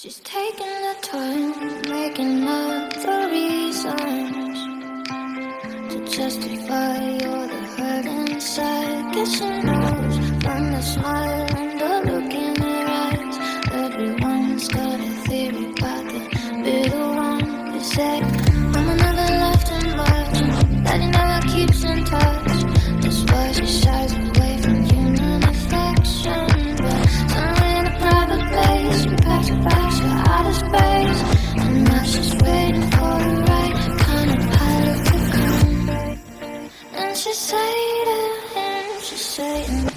She's taking the time, making up the reasons to justify all the hurt inside. Guess she knows from the smile and the look in her eyes. Everyone's got a theory about the bitter one. They say Mama never left him much, Daddy never keeps in touch. That's why she shies away from human affection. But somewhere in a private place, she packs her bags to outer space, and now she's waiting for the right kind of pilot to come. And she say to him, she's saying,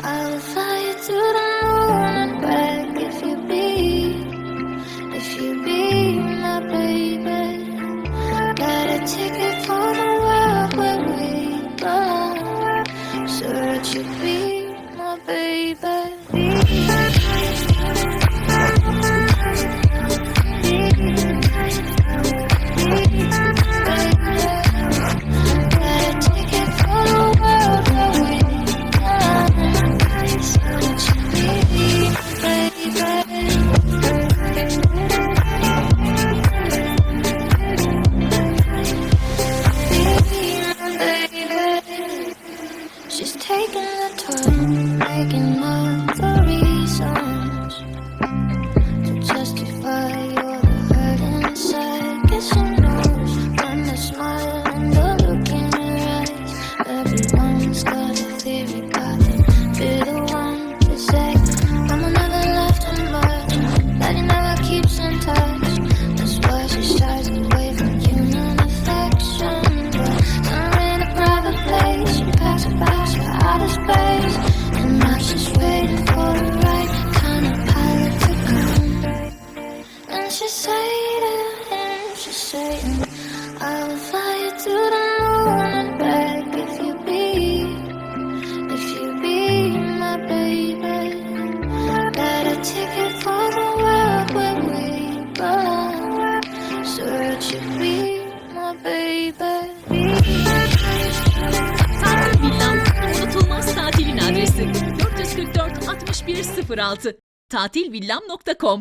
I will fly you to the moon and back if you be my baby. Got a ticket for the world where we belong, so that you be my baby. She's taking the time, making up the reasons to justify all the hurt inside. Guess she knows from the smile and the look in her eyes. Everyone's got a theory about the bitter one. They say Mama never left him much, Daddy never keeps in touch. That's why she shies away from human affection. But somewhere in a private place, she packs her bags to outer space, and now she's waiting for the right kind of pilot to come. And she say to him, she's saying, I will fly you to the moon and back if you be my baby. Got a ticket for the world where we belong, so that you be my baby. Tatil Villam, unutulmaz tatilin adresi 444 6106 tatilvillam.com